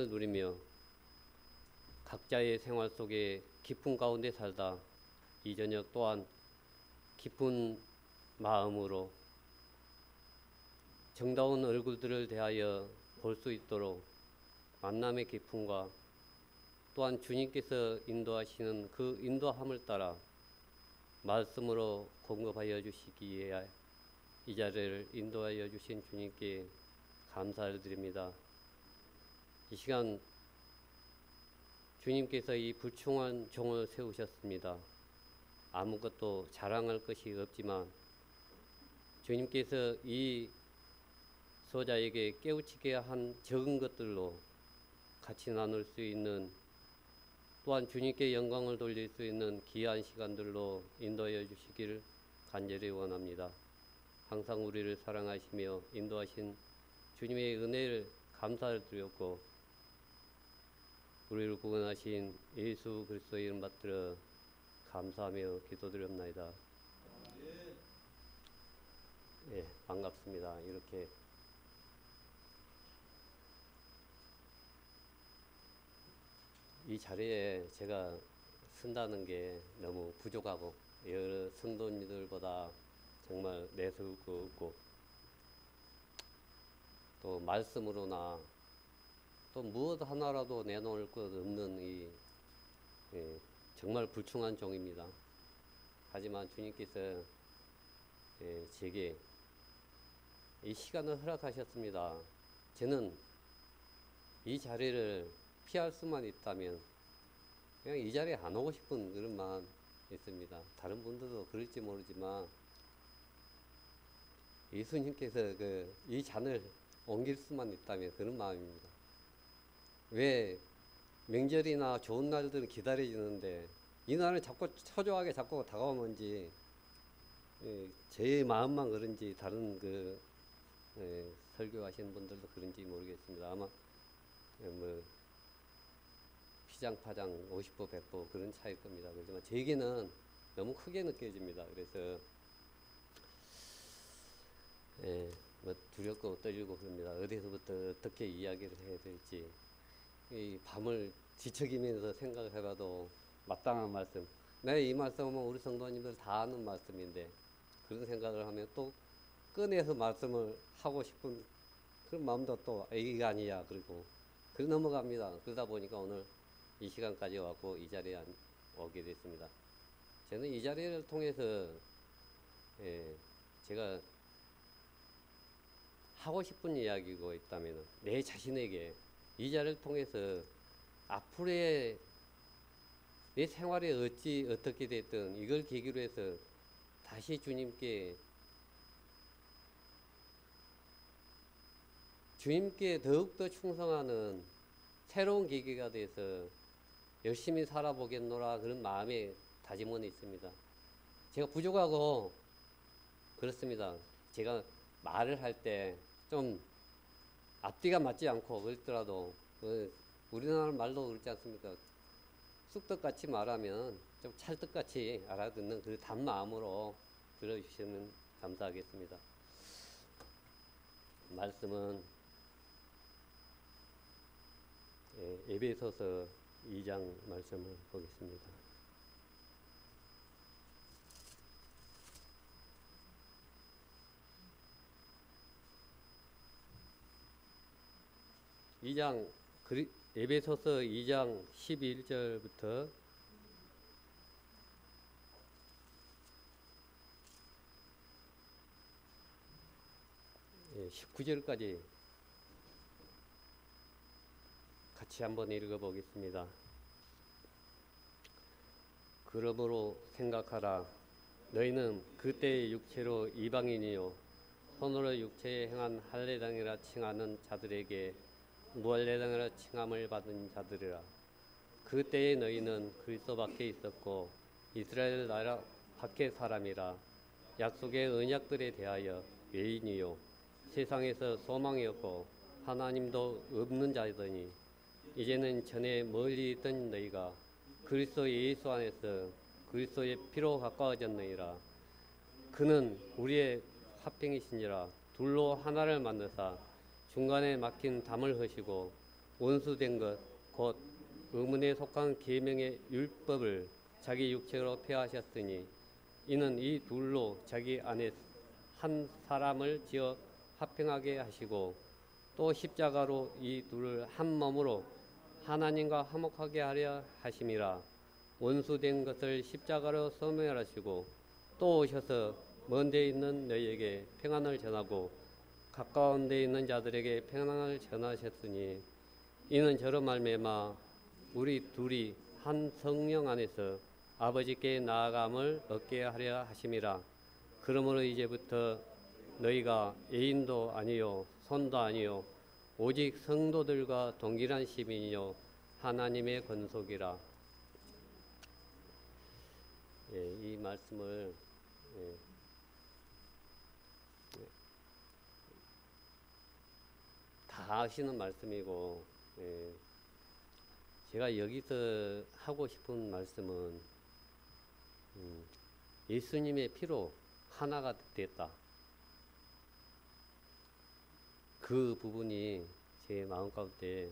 누리며 각자의 생활 속에 기쁨 가운데 살다 이 저녁 또한 기쁜 마음으로 정다운 얼굴들을 대하여 볼 수 있도록 만남의 기쁨과 또한 주님께서 인도하시는 그 인도함을 따라 말씀으로 공급하여 주시기에 이 자리를 인도하여 주신 주님께 감사를 드립니다. 이 시간 주님께서 이 불충한 종을 세우셨습니다. 아무것도 자랑할 것이 없지만 주님께서 이 소자에게 깨우치게 한 적은 것들로 같이 나눌 수 있는, 또한 주님께 영광을 돌릴 수 있는 귀한 시간들로 인도하여 주시기를 간절히 원합니다. 항상 우리를 사랑하시며 인도하신 주님의 은혜를 감사를 드렸고 우리를 구원하신 예수 그리스도의 이름 받들어 감사하며 기도드렸나이다. 예, 반갑습니다. 이렇게 이 자리에 제가 쓴다는 게 너무 부족하고 여러 성도님들보다 정말 내세우고 없고 또 말씀으로나 또 무엇 하나라도 내놓을 것 없는 이 정말 불충한 종입니다. 하지만 주님께서 제게 이 시간을 허락하셨습니다. 저는 이 자리를 피할 수만 있다면 그냥 이 자리에 안 오고 싶은 그런 마음 있습니다. 다른 분들도 그럴지 모르지만 예수님께서 이 잔을 옮길 수만 있다면 그런 마음입니다. 왜 명절이나 좋은 날들은 기다려지는데 이 날은 자꾸 초조하게 자꾸 다가오는지 제 마음만 그런지 다른 설교하시는 분들도 그런지 모르겠습니다. 아마 피장파장 50보 100보 그런 차이일 겁니다. 그렇지만 제게는 너무 크게 느껴집니다. 그래서 두렵고 떨리고 그럽니다. 어디서부터 어떻게 이야기를 해야 될지 이 밤을 뒤척이면서 생각을 해봐도 마땅한 말씀, 이 말씀은 우리 성도님들 다 아는 말씀인데 그런 생각을 하면 또 꺼내서 말씀을 하고 싶은 그런 마음도 또 이게 아니야 그리고 넘어갑니다. 그러다 보니까 오늘 이 시간까지 왔고 이 자리에 오게 됐습니다. 저는 이 자리를 통해서 제가 하고 싶은 이야기가 있다면 내 자신에게 이 자리를 통해서 앞으로의 내 생활에 어떻게 됐든 이걸 계기로 해서 다시 주님께 더욱더 충성하는 새로운 계기가 돼서 열심히 살아보겠노라 그런 마음의 다짐은 있습니다. 제가 부족하고 그렇습니다. 제가 말을 할 때 좀 앞뒤가 맞지 않고 그렇더라도 우리나라 말도 그렇지 않습니까? 쑥떡같이 말하면 좀 찰떡같이 알아듣는 그 단마음으로 들어주시면 감사하겠습니다. 말씀은 에베소서 2장 말씀을 보겠습니다. 에베소서 2장 11절부터 19절까지 같이 한번 읽어보겠습니다. 그러므로 생각하라. 너희는 그때의 육체로 이방인이요 손으로 육체에 행한 할례당이라 칭하는 자들에게 무할례당이라 칭함을 받은 자들이라. 그때에 너희는 그리스도 밖에 있었고 이스라엘 나라 밖의 사람이라. 약속의 언약들에 대하여 외인이요 세상에서 소망이 없고 하나님도 없는 자이더니 이제는 전에 멀리 있던 너희가 그리스도 예수 안에서 그리스도의 피로 가까워졌느니라. 그는 우리의 화평이시니라. 둘로 하나를 만드사 중간에 막힌 담을 허시고 원수된 것, 곧 의문에 속한 계명의 율법을 자기 육체로 폐하셨으니 이는 이 둘로 자기 안에 한 사람을 지어 화평하게 하시고 또 십자가로 이 둘을 한 몸으로 하나님과 화목하게 하려 하심이라. 원수된 것을 십자가로 소멸하시고 또 오셔서 먼 데 있는 너희에게 평안을 전하고 가까운 데 있는 자들에게 평안을 전하셨으니 이는 저로 말미암아 우리 둘이 한 성령 안에서 아버지께 나아감을 얻게 하려 하심이라. 그러므로 이제부터 너희가 애인도 아니요 손도 아니요 오직 성도들과 동일한 시민이요 하나님의 권속이라. 이 말씀을 다 아시는 말씀이고, 제가 여기서 하고 싶은 말씀은 예수님의 피로 하나가 됐다. 그 부분이 제 마음 가운데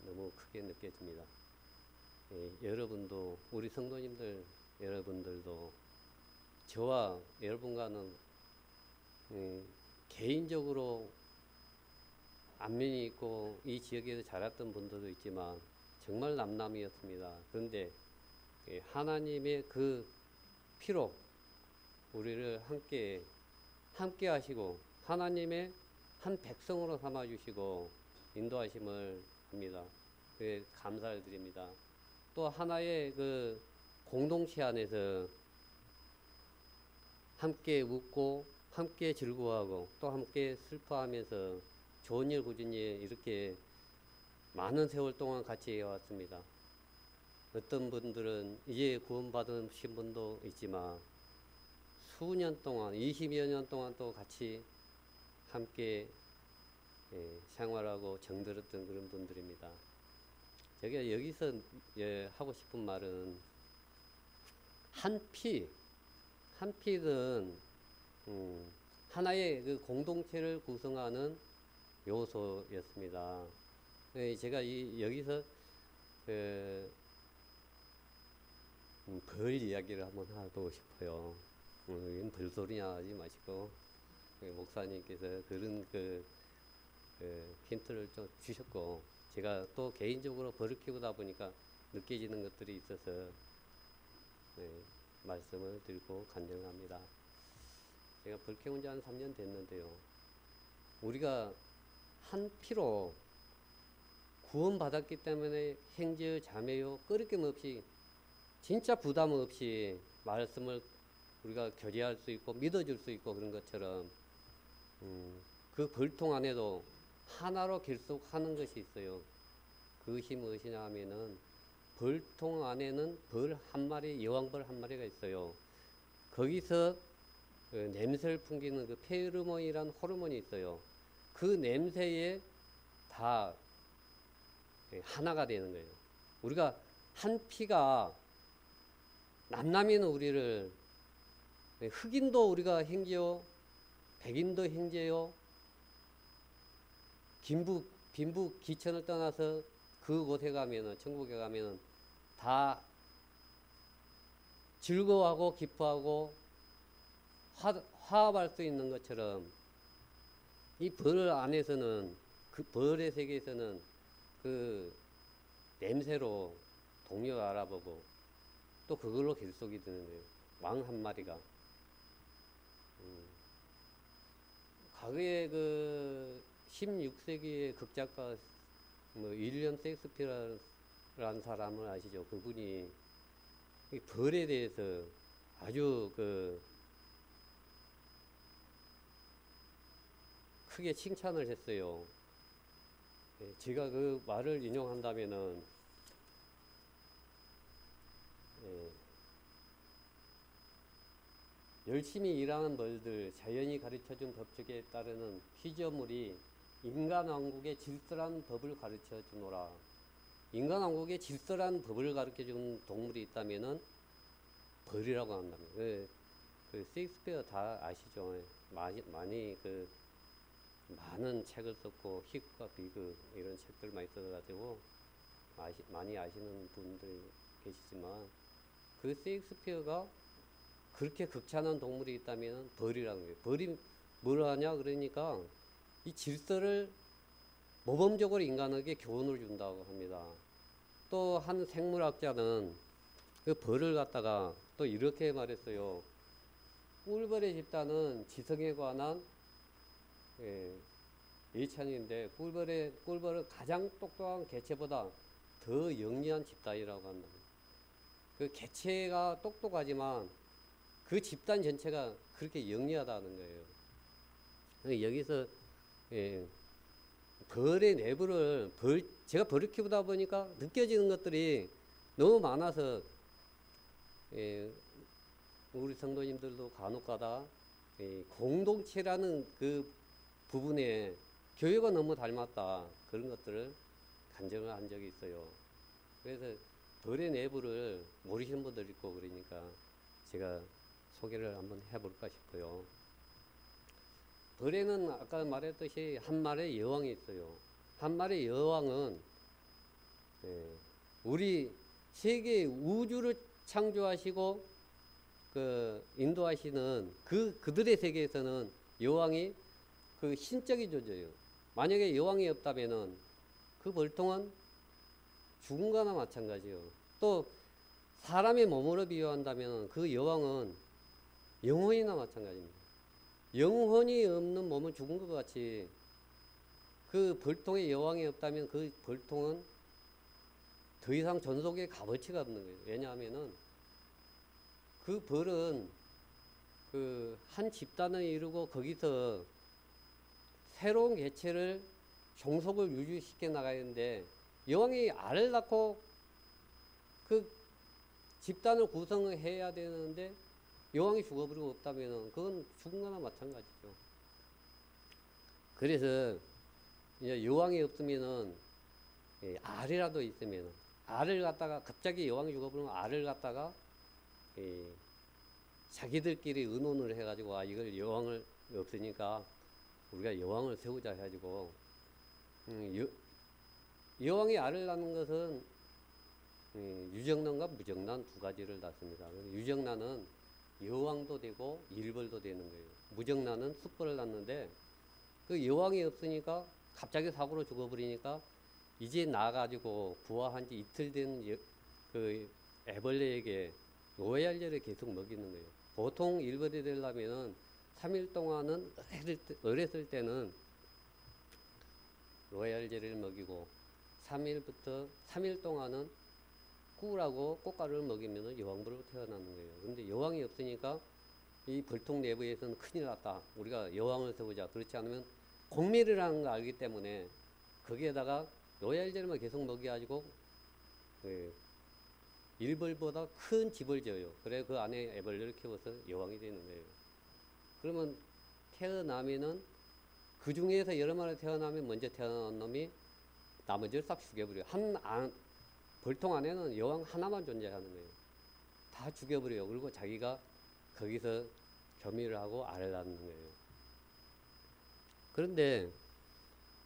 너무 크게 느껴집니다. 여러분도, 우리 성도님들 여러분들도 저와 여러분과는 개인적으로 안면이 있고 이 지역에서 자랐던 분들도 있지만 정말 남남이었습니다. 그런데 하나님의 그 피로 우리를 함께 하시고 하나님의 한 백성으로 삼아주시고 인도하심을 합니다. 감사를 드립니다. 또 하나의 그 공동체 안에서 함께 웃고 함께 즐거워하고 또 함께 슬퍼하면서 좋은 일 굳은 일 이렇게 많은 세월 동안 같이 해왔습니다. 어떤 분들은 이제 구원받으신 분도 있지만 수년 동안 20여 년 동안 또 같이 함께 생활하고 정들었던 그런 분들입니다. 제가 여기서 하고 싶은 말은 한 피는 하나의 그 공동체를 구성하는 요소였습니다. 제가 여기서 벌 이야기를 한번 하고 싶어요. 이건 벌소리냐 하지 마시고 목사님께서 그런 힌트를 좀 주셨고 제가 또 개인적으로 벌을 키우다 보니까 느껴지는 것들이 있어서 말씀을 드리고 간증합니다. 제가 벌 키운 지 한 3년 됐는데요. 우리가 한 피로 구원받았기 때문에 형제요 자매요 끄리낌 없이 진짜 부담 없이 말씀을 우리가 교제할 수 있고 믿어줄 수 있고 그런 것처럼 그 벌통 안에도 하나로 결속하는 것이 있어요. 그것이 무엇이냐 하면은 벌통 안에는 벌 한 마리, 여왕벌 한 마리가 있어요. 거기서 냄새를 풍기는 그 페로몬이라는 호르몬이 있어요. 그 냄새에 다 하나가 되는 거예요. 우리가 한 피가 남남이는 우리를 흑인도 우리가 형제요, 백인도 형제요, 빈부 기천을 떠나서 그곳에 가면은 천국에 가면은 다 즐거워하고 기뻐하고 화합할 수 있는 것처럼 이 벌 안에서는 그 벌의 세계에서는 그 냄새로 동료를 알아보고 또 그걸로 결속이 되는 거예요. 왕 한 마리가. 과거에 그 16세기의 극작가 윌리엄 셰익스피어라는 사람을 아시죠? 그분이 이 벌에 대해서 아주 크게 칭찬을 했어요. 제가 그 말을 인용한다면은 열심히 일하는 벌들, 자연이 가르쳐준 법칙에 따르는 피조물이 인간왕국의 질서란 법을 가르쳐 주노라. 인간왕국의 질서란 법을 가르쳐 준 동물이 있다면은 벌이라고 한다면. 셰익스피어 다 아시죠? 많은 많은 책을 썼고 희극과 비극 이런 책들 많이 써가지고 많이 아시는 분들 계시지만 그 셰익스피어가 그렇게 극찬한 동물이 있다면 벌이라는 거예요. 벌이 뭘 하냐 그러니까 이 질서를 모범적으로 인간에게 교훈을 준다고 합니다. 또 한 생물학자는 그 벌을 갖다가 또 이렇게 말했어요. 꿀벌의 집단은 지성에 관한 예찬인데 꿀벌은 가장 똑똑한 개체보다 더 영리한 집단이라고 한다. 그 개체가 똑똑하지만 그 집단 전체가 그렇게 영리하다는 거예요. 여기서 벌의 내부를 제가 벌을 키우다 보니까 느껴지는 것들이 너무 많아서 우리 성도님들도 간혹가다 공동체라는 그 부분에 교회가 너무 닮았다 그런 것들을 간증을 한 적이 있어요. 그래서 벌의 내부를 모르시는 분들 있고 그러니까 제가 소개를 한번 해볼까 싶어요. 벌에는 아까 말했듯이 한 마리의 여왕이 있어요. 한 마리의 여왕은 우리 세계 우주를 창조하시고 그 인도하시는 그들의 세계에서는 여왕이 그 신적인 존재예요. 만약에 여왕이 없다면은 그 벌통은 죽은 거나 마찬가지예요. 또 사람의 몸으로 비유한다면 그 여왕은 영혼이나 마찬가지입니다. 영혼이 없는 몸은 죽은 것 같이 그 벌통에 여왕이 없다면 그 벌통은 더 이상 존속의 값어치가 없는 거예요. 왜냐하면은 그 벌은 그 한 집단을 이루고 거기서 새로운 개체를 종속을 유지시켜 나가야 하는데 여왕이 알을 낳고 그 집단을 구성해야 되는데 여왕이 죽어버리고 없다면 그건 죽은 거나 마찬가지죠. 그래서 이제 여왕이 없으면은 알이라도 있으면 알을 갖다가 갑자기 여왕이 죽어버리면 알을 갖다가 자기들끼리 의논을 해가지고 아 이걸 여왕을 없으니까 우리가 여왕을 세우자 해가지고 여왕이 알을 낳는 것은 유정란과 무정란 두 가지를 낳습니다. 유정란은 여왕도 되고 일벌도 되는 거예요. 무정란은 숫벌을 낳는데 그 여왕이 없으니까 갑자기 사고로 죽어버리니까 이제 나가지고 부화한 지 이틀 된 그 애벌레에게 로얄젤을 계속 먹이는 거예요. 보통 일벌이 되려면은 3일 동안은 어렸을 때는 로얄젤을 먹이고 3일 동안은 꿀하고 꽃가루를 먹이면 여왕벌로 태어나는 거예요. 근데 여왕이 없으니까 이 벌통 내부에서는 큰일 났다. 우리가 여왕을 세우자. 그렇지 않으면 공멸이라는 걸 알기 때문에 거기에다가 로얄젤만 계속 먹여가지고 일벌보다 큰 집을 지어요. 그래 그 안에 애벌레를 키워서 여왕이 되는 거예요. 그러면 태어나면은 그 중에서 여러 마리 태어나면 먼저 태어난 놈이 나머지를 싹 죽여버려요. 벌통 안에는 여왕 하나만 존재하는 거예요. 다 죽여버려요. 그리고 자기가 거기서 겸유를 하고 알을 낳는 거예요. 그런데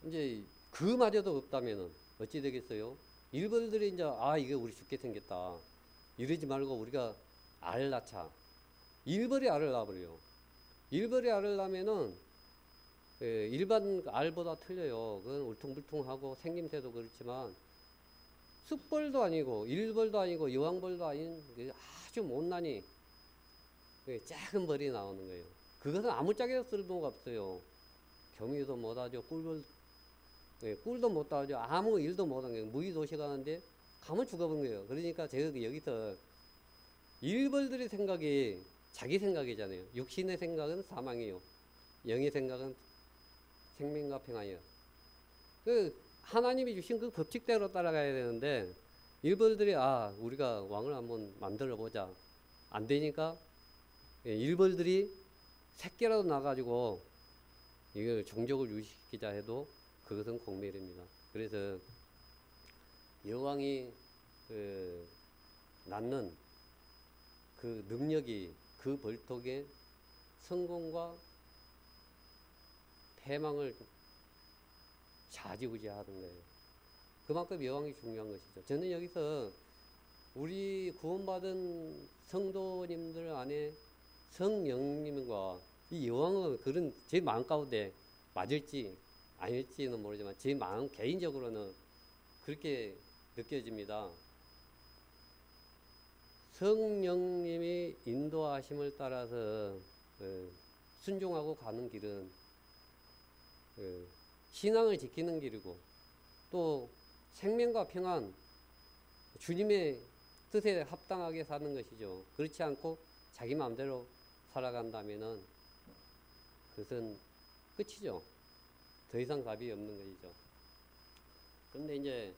이제 그마저도 없다면은 어찌 되겠어요? 일벌들이 이제 이게 우리 죽게 생겼다 이러지 말고 우리가 알을 낳자. 일벌이 알을 낳아버려요. 일벌이 알을 낳으면은 일반 알보다 틀려요. 그건 울퉁불퉁하고 생김새도 그렇지만 숫벌도 아니고 일벌도 아니고 여왕벌도 아닌 아주 못난이 작은 벌이 나오는 거예요. 그것은 아무짝에도 쓸모가 없어요. 겸유도 못하죠. 꿀도 못 따죠. 아무 일도 못하는 거예요. 무의도시가는데 가면 죽어버린 거예요. 그러니까 제가 여기서 일벌들의 생각이 자기 생각이잖아요. 육신의 생각은 사망이요. 영의 생각은 생명과 평안이요. 하나님이 주신 그 법칙대로 따라가야 되는데 일벌들이 우리가 왕을 한번 만들어 보자. 안 되니까 일벌들이 새끼라도 나가지고 이걸 종족을 유지시키자 해도 그것은 공멸입니다. 그래서 여왕이 낳는 그 능력이 그 벌통의 성공과 패망을 좌지우지하는 거예요. 그만큼 여왕이 중요한 것이죠. 저는 여기서 우리 구원받은 성도님들 안에 성령님과 이 여왕은 그런 제 마음 가운데 맞을지 아닐지는 모르지만 제 마음 개인적으로는 그렇게 느껴집니다. 성령님이 인도하심을 따라서 순종하고 가는 길은 신앙을 지키는 길이고 또 생명과 평안, 주님의 뜻에 합당하게 사는 것이죠. 그렇지 않고 자기 마음대로 살아간다면은 그것은 끝이죠. 더 이상 답이 없는 것이죠. 그런데 이제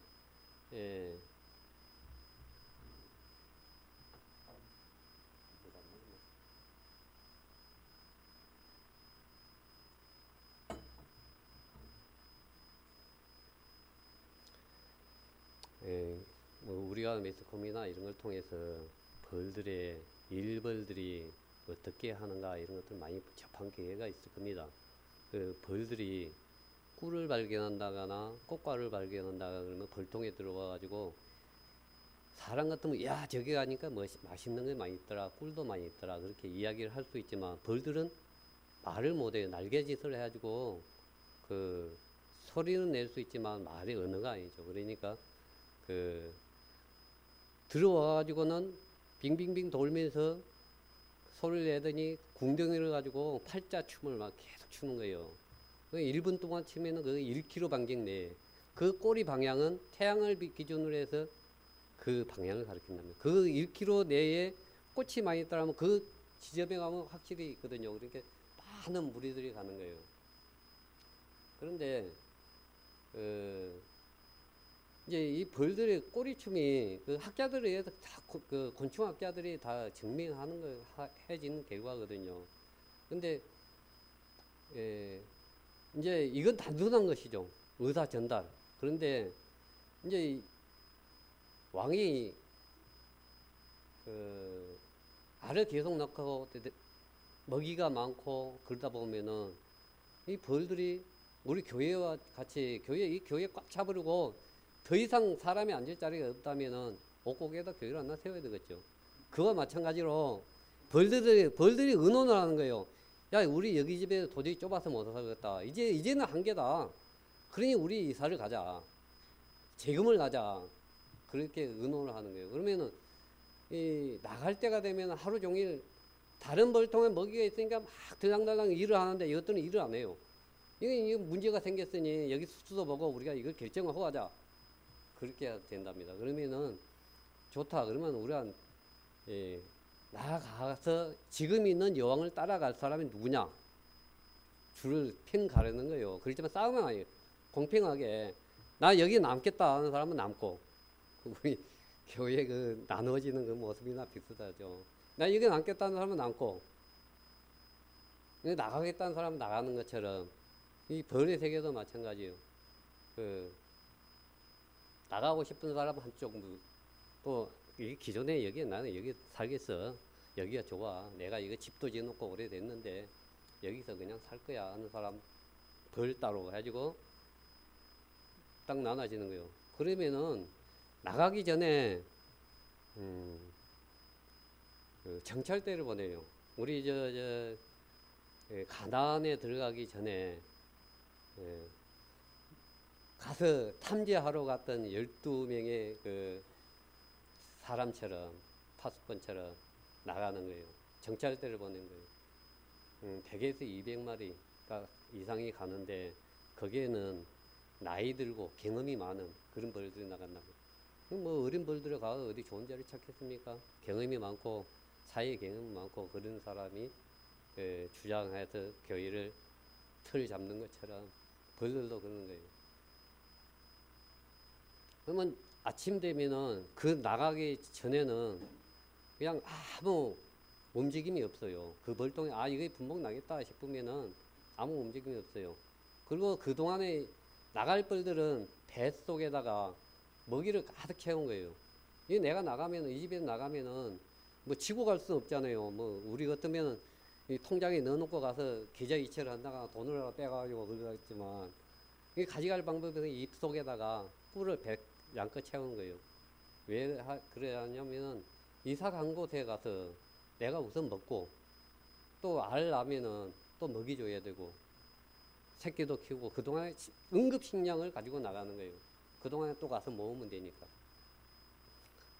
뭐 우리가 매스컴이나 이런 걸 통해서 벌들의 일벌들이 어떻게 하는가 이런 것들 많이 접한 기회가 있을 겁니다. 그 벌들이 꿀을 발견한다거나 꽃과를 발견한다거나 그러면 벌통에 들어와 가지고 사람 같으면 야 저기 가니까 맛있는 게 많이 있더라, 꿀도 많이 있더라 그렇게 이야기를 할 수 있지만 벌들은 말을 못해요. 날개짓을 해가지고 그 소리는 낼 수 있지만 말의 언어가 아니죠. 그러니까 그 들어와 가지고는 빙빙빙 돌면서 소리를 내더니 궁덩이를 가지고 팔자춤을 막 계속 추는 거예요. 1분 동안 치면은 그 1km 반경 내에 그 꼬리 방향은 태양을 기준으로 해서 그 방향을 가리킨다면 그 1km 내에 꽃이 많이 있다면 그 지점에 가면 확실히 있거든요. 그러니까 많은 무리들이 가는 거예요. 그런데 이제 이 벌들의 꼬리춤이 그 학자들에 의해서 다 그 곤충학자들이 다 증명하는 거 해진 결과거든요. 근데 이제 이건 단순한 것이죠. 의사 전달. 그런데 이제 왕이 그 알을 계속 낳고 먹이가 많고 그러다 보면은 이 벌들이 우리 교회와 같이 이 교회 꽉 차버리고 더 이상 사람이 앉을 자리가 없다면은 옥곡에다 교회를 하나 세워야 되겠죠. 그와 마찬가지로 벌들이 의논을 하는 거예요. 야, 우리 여기 집에 도저히 좁아서 못 살겠다. 이제는 한계다. 그러니 우리 이사를 가자. 재금을 나자. 그렇게 의논을 하는 거예요. 그러면은 나갈 때가 되면 하루 종일 다른 벌통에 먹이가 있으니까 막 들랑달랑 일을 하는데 이것들은 일을 안 해요. 이게 문제가 생겼으니 여기 수도 보고 우리가 이걸 결정하고 하자. 그렇게 된답니다. 그러면은 좋다. 그러면 우리가 나가서 지금 있는 여왕을 따라갈 사람이 누구냐? 줄을 팽 가르는 거예요. 그렇지만 싸움은 아니에요. 공평하게 나 여기 남겠다 하는 사람은 남고 우리 교회 그 나눠지는 그 모습이나 비슷하죠. 나 여기 남겠다 하는 사람은 남고 나가겠다는 사람은 나가는 것처럼 이 벌의 세계도 마찬가지예요. 나가고 싶은 사람은 한쪽, 또 기존에 여기 나는 여기 살겠어. 여기가 좋아. 내가 이거 집도 지어놓고 오래됐는데 여기서 그냥 살 거야 하는 사람 벌 따로 해가지고 딱 나눠지는 거예요. 그러면은 나가기 전에 그 정찰대를 보내요. 우리 가나안에 들어가기 전에 가서 탐지하러 갔던 12명의 그 사람처럼 파수꾼처럼 나가는 거예요. 정찰대를 보낸 거예요. 100에서 200마리가 이상이 가는데 거기에는 나이 들고 경험이 많은 그런 벌들이 나간다고. 뭐 어린 벌들이 가서 어디 좋은 자리 찾겠습니까? 경험이 많고 사회 경험이 많고 그런 사람이 주장해서 교회를 틀 잡는 것처럼 벌들도 그러는 거예요. 그러면 아침 되면은 그 나가기 전에는 그냥 아무 움직임이 없어요. 그 벌통에 이게 분봉 나겠다 싶으면은 아무 움직임이 없어요. 그리고 그 동안에 나갈 벌들은 뱃속에다가 먹이를 가득 채운 거예요. 이 내가 나가면은 이 집에서 나가면은 뭐 지고 갈 수는 없잖아요. 뭐 우리 같으면은 이 통장에 넣어놓고 가서 계좌 이체를 한다가 돈을 빼가지고 그러겠지만 이 가져갈 방법은 입 속에다가 꿀을 양껏 채우는 거예요. 왜 그래야 하냐면은 이사 간 곳에 가서 내가 우선 먹고 또 알 나면은 또 먹이 줘야 되고 새끼도 키우고 그동안에 응급식량을 가지고 나가는 거예요. 그동안에 또 가서 모으면 되니까.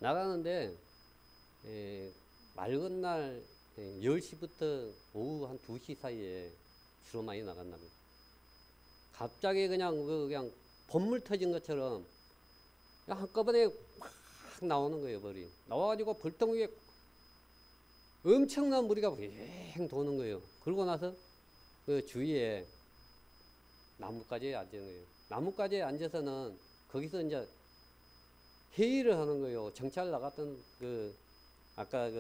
나가는데 맑은 날 10시부터 오후 한 2시 사이에 주로 많이 나간답니다. 갑자기 그냥 본물 터진 것처럼 그냥 한꺼번에 확 나오는 거예요, 벌이. 나와가지고 벌덩 위에 엄청난 무리가 휑 도는 거예요. 그러고 나서 그 주위에 나뭇가지에 앉는 거예요. 나뭇가지에 앉아서는 거기서 이제 회의를 하는 거예요. 정찰 나갔던 아까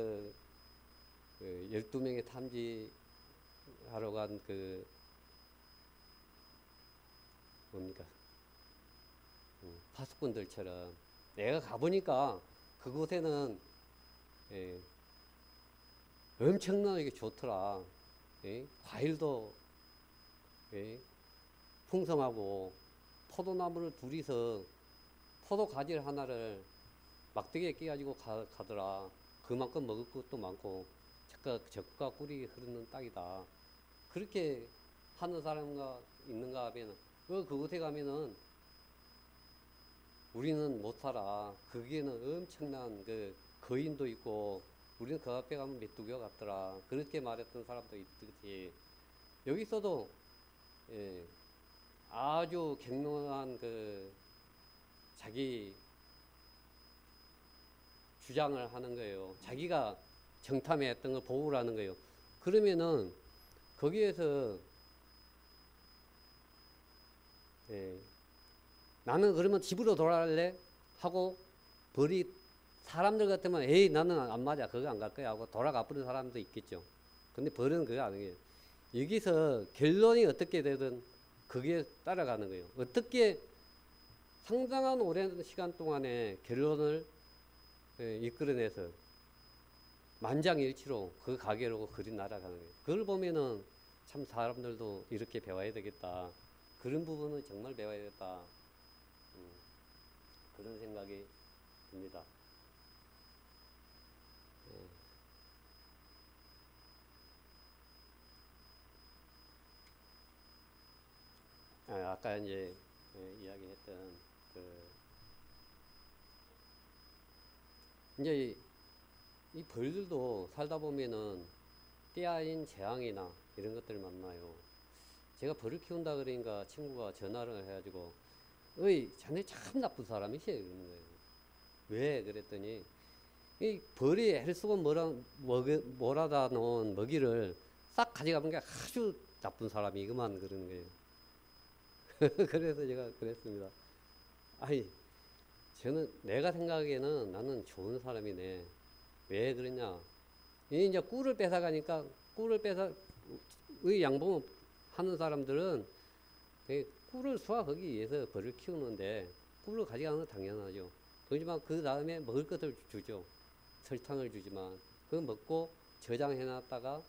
12명의 탐지하러 간 뭡니까? 파수꾼들처럼 내가 가보니까 그곳에는 엄청나게 좋더라. 과일도 풍성하고 포도나무를 둘이서 포도 가지 하나를 막대기에 끼가지고 가더라. 그만큼 먹을 것도 많고 젖과 꿀이 흐르는 땅이다. 그렇게 하는 사람가 있는가 하면 그곳에 가면은 우리는 못 살아. 거기에는 엄청난 거인도 있고 우리는 그 앞에 가면 메뚜기가 같더라. 그렇게 말했던 사람도 있듯이 여기서도 아주 갱년한 자기 주장을 하는 거예요. 자기가 정탐해 했던 걸 보고를 하는 거예요. 그러면은 거기에서 나는 그러면 집으로 돌아갈래? 하고 벌이 사람들 같으면 에이 나는 안 맞아 그거 안 갈 거야 하고 돌아가 버린 사람도 있겠죠. 근데 벌은 그거 아니에요. 여기서 결론이 어떻게 되든 그게 따라가는 거예요. 어떻게 상당한 오랜 시간 동안에 결론을 이끌어내서 만장일치로 그 가게로 그리 날아가는 거예요. 그걸 보면은 참 사람들도 이렇게 배워야 되겠다. 그런 부분은 정말 배워야 되겠다. 그런 생각이 듭니다. 아까 이제 이야기했던 이제 이 벌들도 살다 보면은 때아닌 재앙이나 이런 것들을 만나요. 제가 벌을 키운다 그러니까 친구가 전화를 해가지고 어이 자네 참 나쁜 사람이시 그러는 거예요. 왜 그랬더니 이 벌이 애를 쓰고 몰아다 놓은 먹이를 싹 가져가본 게 아주 나쁜 사람이구만 그러는 거예요. 그래서 제가 그랬습니다. 아니 저는 내가 생각하기에는 나는 좋은 사람이네. 왜 그러냐? 이제 꿀을 뺏어가니까 꿀을 양봉 하는 사람들은 꿀을 수확하기 위해서 벌을 키우는데 꿀을 가져가는 건 당연하죠. 그렇지만 그 다음에 먹을 것을 주죠. 설탕을 주지만 그거 먹고 저장해 놨다가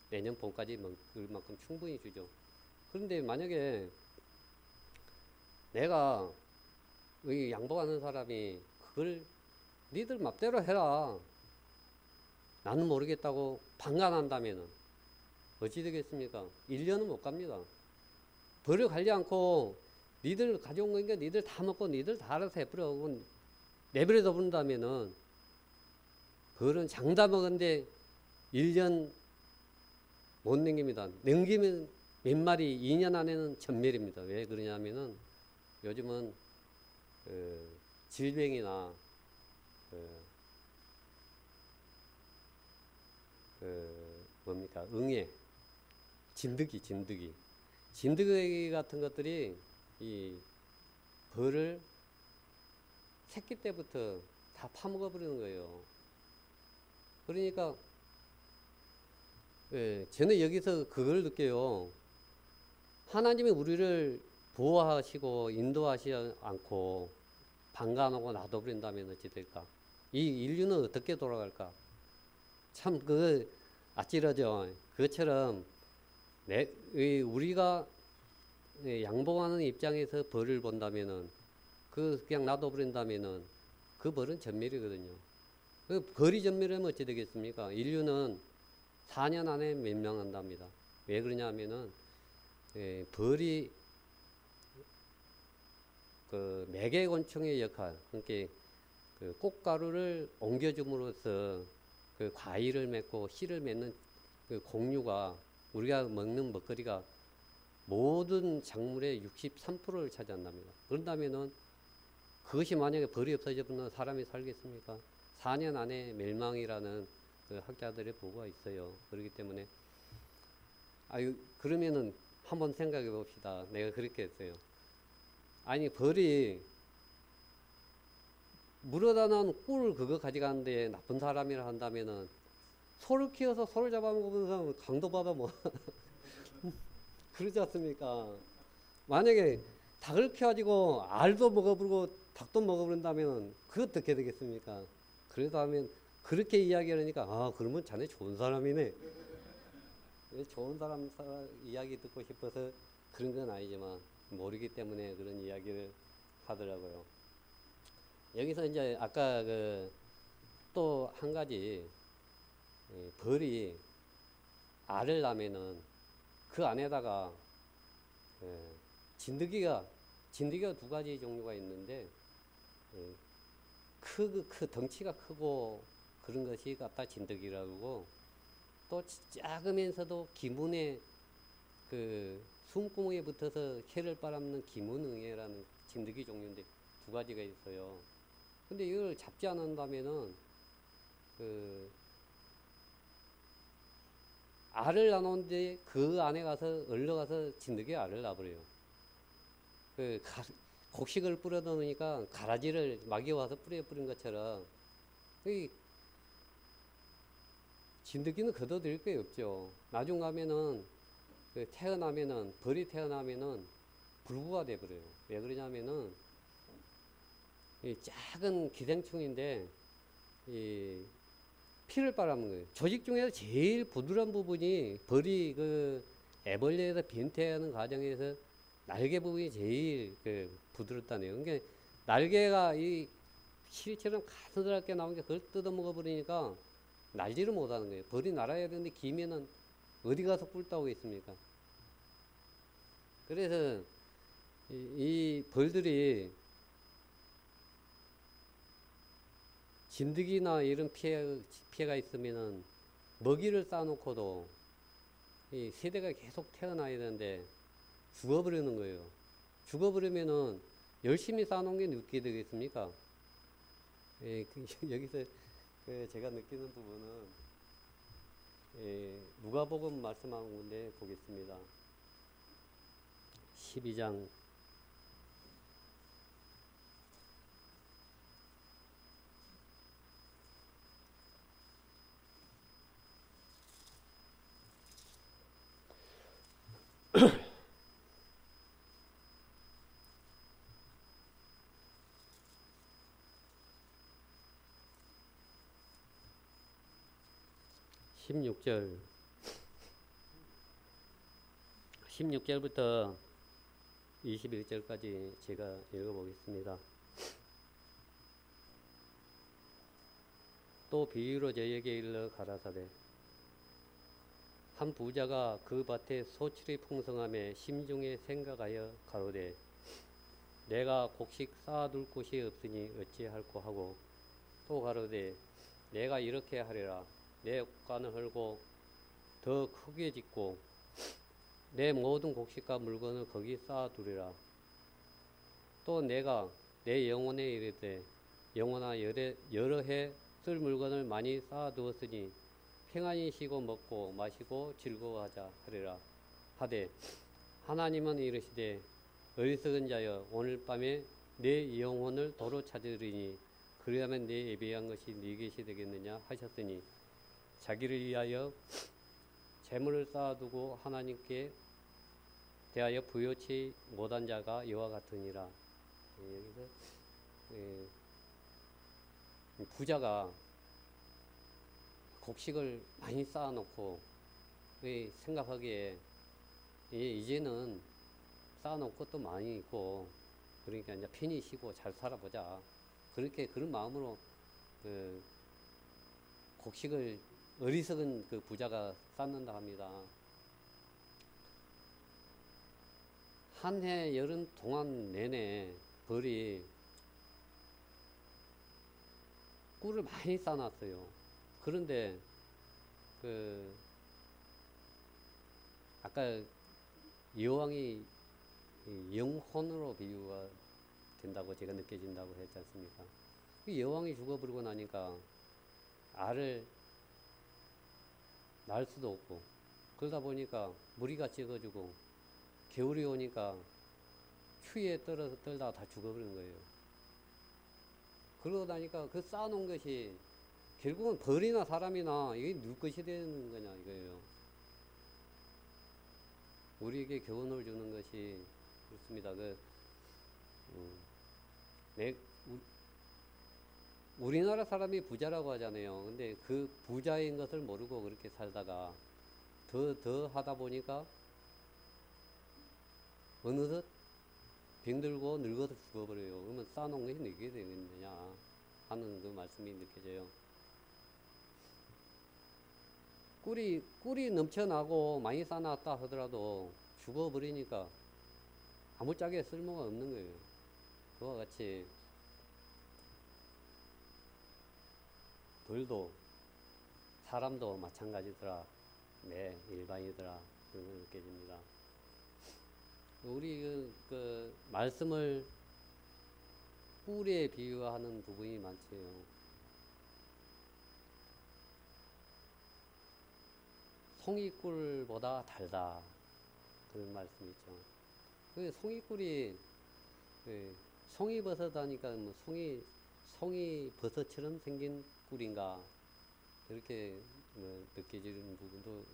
내년 봄까지 먹을 만큼 충분히 주죠. 그런데 만약에 내가 양보하는 사람이 그걸 니들 맘대로 해라. 나는 모르겠다고 방관한다면은 어찌 되겠습니까? 1년은 못 갑니다. 벌을 갈지 않고 니들 가져온 거니까 니들 다 먹고 니들 다 알아서 해버려. 내버려 본다면은 벌은 장다 먹은데 1년 못 넘깁니다. 넘기면 몇 마리 2년 안에는 전멸입니다. 왜 그러냐면은 요즘은 질병이나 뭡니까 응애, 진드기 같은 것들이 이 벌을 새끼 때부터 다 파먹어 버리는 거예요. 그러니까 저는 여기서 그걸 느껴요. 하나님이 우리를 보호하시고 인도하시지 않고 방관하고 놔둬버린다면 어찌 될까? 이 인류는 어떻게 돌아갈까? 참 아찔하죠. 그것처럼 우리가 양봉하는 입장에서 벌을 본다면은 그냥 놔둬버린다면은 그 벌은 전멸이거든요. 그 벌이 전멸하면 어찌 되겠습니까? 인류는 4년 안에 멸망한답니다. 왜 그러냐면은 벌이 그 매개곤충의 역할, 그러니까 그 꽃가루를 옮겨줌으로써 그 과일을 맺고 씨를 맺는 그 곡류가 우리가 먹는 먹거리가 모든 작물의 63%를 차지한답니다. 그런다면은 그것이 만약에 벌이 없어지면 사람이 살겠습니까? 4년 안에 멸망이라는 그 학자들의 보고가 있어요. 그렇기 때문에 그러면은 한번 생각해 봅시다. 내가 그렇게 했어요. 아니 벌이 물어다 놓은 꿀 그거 가져가는데 나쁜 사람이라 한다면은 소를 키워서 소를 잡아먹는 사람은 강도 받아 뭐 그러지 않습니까? 만약에 닭을 키워가지고 알도 먹어버리고 닭도 먹어버린다면 그거 어떻게 되겠습니까? 그래서 하면 그렇게 이야기하니까 그러면 자네 좋은 사람이네. 좋은 사람 이야기 듣고 싶어서 그런 건 아니지만 모르기 때문에 그런 이야기를 하더라고요. 여기서 이제 아까 그 또 한 가지 벌이 알을 낳으면은 그 안에다가 진드기가 두 가지 종류가 있는데 덩치가 크고 그런 것이 갖다 진드기라고 하고 또 작으면서도 기문에 그 숨구멍에 붙어서 혀를 빨아먹는 기문응애라는 진드기 종류인데 두 가지가 있어요. 근데 이걸 잡지 않는다면은 그 알을 낳는데 그 안에 가서 얼려가서 진드기 알을 낳아버려요. 곡식을 뿌려 넣으니까 가라지를 막이 와서 뿌린 것처럼 진드기는 걷어들일 게 없죠. 나중 가면은 태어나면은 벌이 태어나면은 불구가 돼버려요. 왜 그러냐면은 이 작은 기생충인데 이 피를 빨아먹는 거예요. 조직 중에서 제일 부드러운 부분이 벌이 그 애벌레에서 변태하는 과정에서 날개 부분이 제일 부드럽다네요. 그러니까 날개가 이 실처럼 가느다랗게 나온 게 그걸 뜯어먹어 버리니까 날지를 못하는 거예요. 벌이 날아야 되는데 기면은 어디 가서 꿀따고 있습니까? 그래서 이 벌들이 진드기나 이런 피해가 있으면은 먹이를 쌓아놓고도 이 세대가 계속 태어나야 되는데 죽어버리는 거예요. 죽어버리면은 열심히 쌓아놓은 게 어떻게 되겠습니까? 여기서 제가 느끼는 부분은 누가복음 말씀하는 건데 보겠습니다. 12장 16절부터 21절까지 제가 읽어보겠습니다. 또 비유로 저에게 일러 가라사대 한 부자가 그 밭에 소출이 풍성함에 심중에 생각하여 가로되 내가 곡식 쌓아둘 곳이 없으니 어찌할꼬 하고 또 가로되 내가 이렇게 하리라 내 곡간을 헐고 더 크게 짓고 내 모든 곡식과 물건을 거기 쌓아두리라. 또 내가 내 영혼에 이르되 영혼아 여러 해 쓸 물건을 많이 쌓아두었으니 평안히 쉬고 먹고 마시고 즐거워하자 하리라 하되 하나님은 이르시되 어리석은 자여 오늘 밤에 내 영혼을 도로 찾으리니 그리하면 내 예비한 것이 네 것이 되겠느냐 하셨으니 자기를 위하여 재물을 쌓아두고 하나님께 대하여 부요치 못한 자가 이와 같으니라. 여기서 부자가 곡식을 많이 쌓아놓고 생각하기에 이제는 쌓아놓은 것도 많이 있고, 그러니까 이제 편히 쉬고 잘 살아보자. 그런 마음으로 그 곡식을 어리석은 그 부자가 쌓는다 합니다. 한 해 여름 동안 내내 벌이 꿀을 많이 쌓아놨어요. 그런데 그 아까 여왕이 영혼으로 비유가 된다고 제가 느껴진다고 했지 않습니까? 그 여왕이 죽어버리고 나니까 알을 낳을 수도 없고, 그러다 보니까 무리가 적어지고 겨울이 오니까 추위에 떨다가 다 죽어버린 거예요. 그러고 나니까 그 쌓아놓은 것이 결국은 벌이나 사람이나 이게 누구 것이 되는 거냐 이거예요. 우리에게 교훈을 주는 것이 그렇습니다. 우리나라 사람이 부자라고 하잖아요. 근데 그 부자인 것을 모르고 그렇게 살다가 더 하다 보니까 어느덧 병들고 늙어서 죽어버려요. 그러면 쌓아놓은 것이 어떻게 되겠느냐 하는 그 말씀이 느껴져요. 꿀이 넘쳐나고 많이 쌓아놨다 하더라도 죽어버리니까 아무짝에 쓸모가 없는 거예요. 그와 같이 벌도 사람도 마찬가지더라. 네, 일반이더라. 그런 걸 느껴집니다. 우리 그 말씀을 꿀에 비유하는 부분이 많지요. 송이꿀보다 달다. 그런 말씀이 있죠. 그 송이꿀이 송이버섯 하니까 뭐 송이버섯처럼 생긴 꿀인가 그렇게 뭐 느껴지는 부분도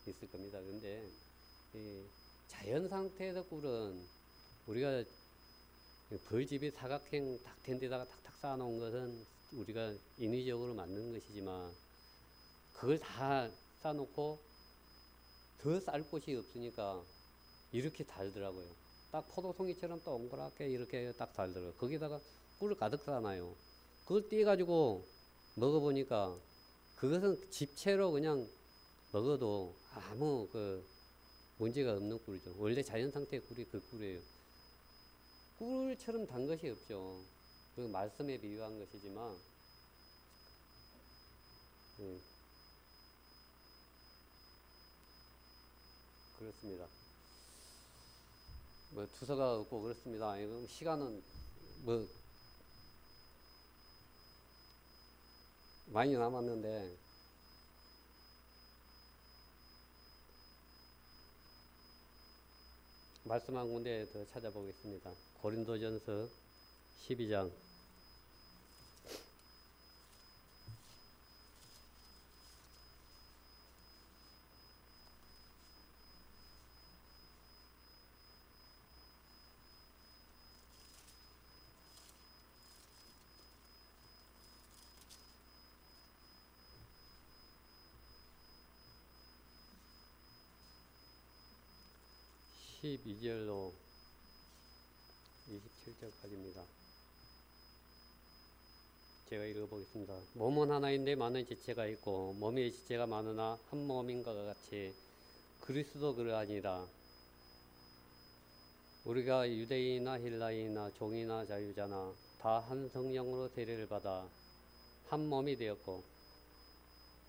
있을 겁니다. 근데 자연 상태에서 꿀은 우리가 벌집이 사각형 탁 된 데다가 탁탁 쌓아놓은 것은 우리가 인위적으로 만드는 것이지만 그걸 다 쌓아놓고 더 쌀 곳이 없으니까 이렇게 달더라고요. 딱 포도송이처럼 동그랗게 이렇게 딱 달더라고요. 거기다가 꿀을 가득 쌓아놔요. 그걸 떼가지고 먹어보니까 그것은 집채로 그냥 먹어도 아무 문제가 없는 꿀이죠. 원래 자연 상태의 꿀이 그 꿀이에요. 꿀처럼 단 것이 없죠. 그 말씀에 비유한 것이지만, 그렇습니다. 뭐 두서가 없고 그렇습니다. 시간은 뭐 많이 남았는데 말씀 한 군데 더 찾아보겠습니다. 고린도전서 12장 12절로 27절까지입니다. 제가 읽어보겠습니다. 몸은 하나인데 많은 지체가 있고 몸의 지체가 많으나 한 몸인가 같이 그리스도 그러하니라. 우리가 유대인이나 헬라인이나 종이나 자유자나 다 한 성령으로 세례를 받아 한 몸이 되었고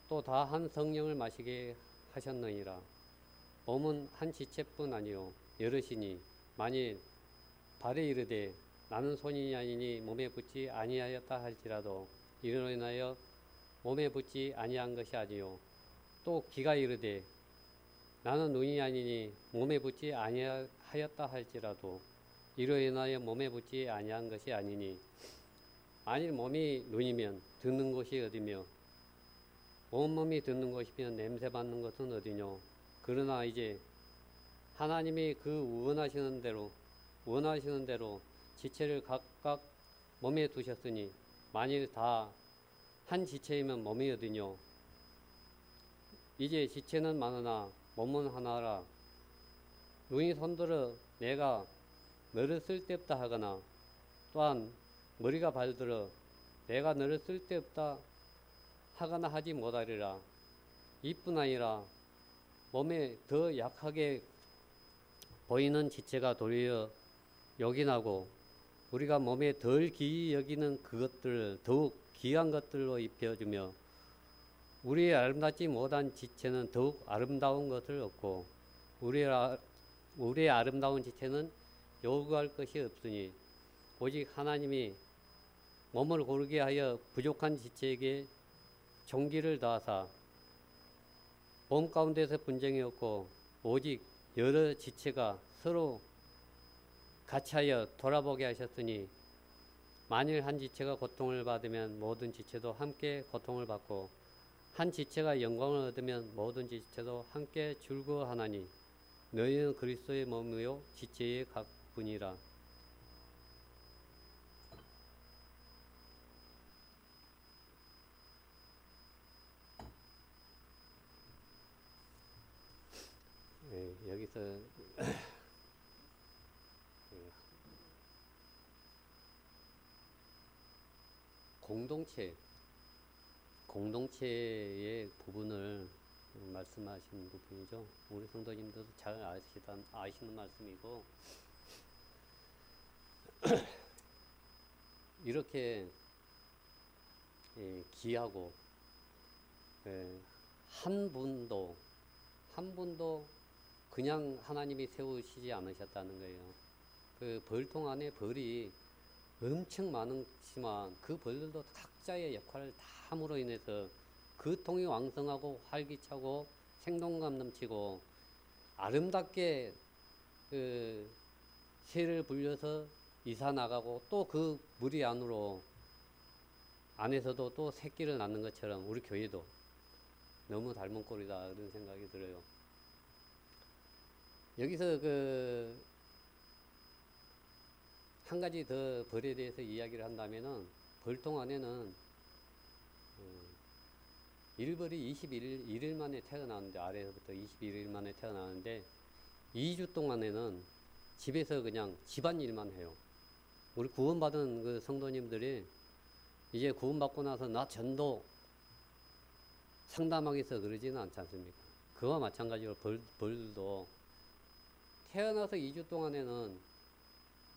또 다 한 성령을 마시게 하셨느니라. 몸은 한 지체뿐 아니요 여럿이니 만일 발에 이르되 나는 손이 아니니 몸에 붙지 아니하였다 할지라도 이로 인하여 몸에 붙지 아니한 것이 아니요 또 귀가 이르되 나는 눈이 아니니 몸에 붙지 아니하였다 할지라도 이로 인하여 몸에 붙지 아니한 것이 아니니 만일 몸이 눈이면 듣는 것이 어디며 온몸이 듣는 것이면 냄새 맡는 것은 어디뇨. 그러나 이제 하나님이 그 원하시는 대로 지체를 각각 몸에 두셨으니 만일 다 한 지체이면 몸이 어디뇨. 이제 지체는 많으나 몸은 하나라. 눈이 손들어 내가 너를 쓸데없다 하거나 또한 머리가 발들어 내가 너를 쓸데없다 하거나 하지 못하리라. 이뿐 아니라 몸에 더 약하게 보이는 지체가 도리어 요긴하고 우리가 몸에 덜 귀히 여기는 그것들을 더욱 귀한 것들로 입혀주며 우리의 아름답지 못한 지체는 더욱 아름다운 것을 얻고 우리의 아름다운 지체는 요구할 것이 없으니 오직 하나님이 몸을 고르게 하여 부족한 지체에게 종기를 다하사 몸 가운데서 분쟁이 없고 오직 여러 지체가 서로 같이하여 돌아보게 하셨으니 만일 한 지체가 고통을 받으면 모든 지체도 함께 고통을 받고 한 지체가 영광을 얻으면 모든 지체도 함께 즐거워하나니 너희는 그리스도의 몸이요 지체의 각분이라. 여기서 공동체의 부분을 말씀하신 부분이죠. 우리 성도님들도 잘 아시는 말씀이고 이렇게 귀하고 한 분도 그냥 하나님이 세우시지 않으셨다는 거예요. 그 벌통 안에 벌이 엄청 많지만 그 벌들도 각자의 역할을 다 함으로 인해서 그 통이 왕성하고 활기차고 생동감 넘치고 아름답게 그 새를 불려서 이사 나가고 또 그 무리 안에서도 또 새끼를 낳는 것처럼 우리 교회도 너무 닮은 꼴이다 그런 생각이 들어요. 여기서 한 가지 더 벌에 대해서 이야기를 한다면은 벌통 안에는 일벌이 21일 만에 태어나는데 아래서부터 21일 만에 태어나는데 2주 동안에는 집에서 그냥 집안일만 해요. 우리 구원받은 그 성도님들이 이제 구원받고 나서 나 전도 상담하기 위해서 그러지는 않지 않습니까? 그와 마찬가지로 벌도 태어나서 2주 동안에는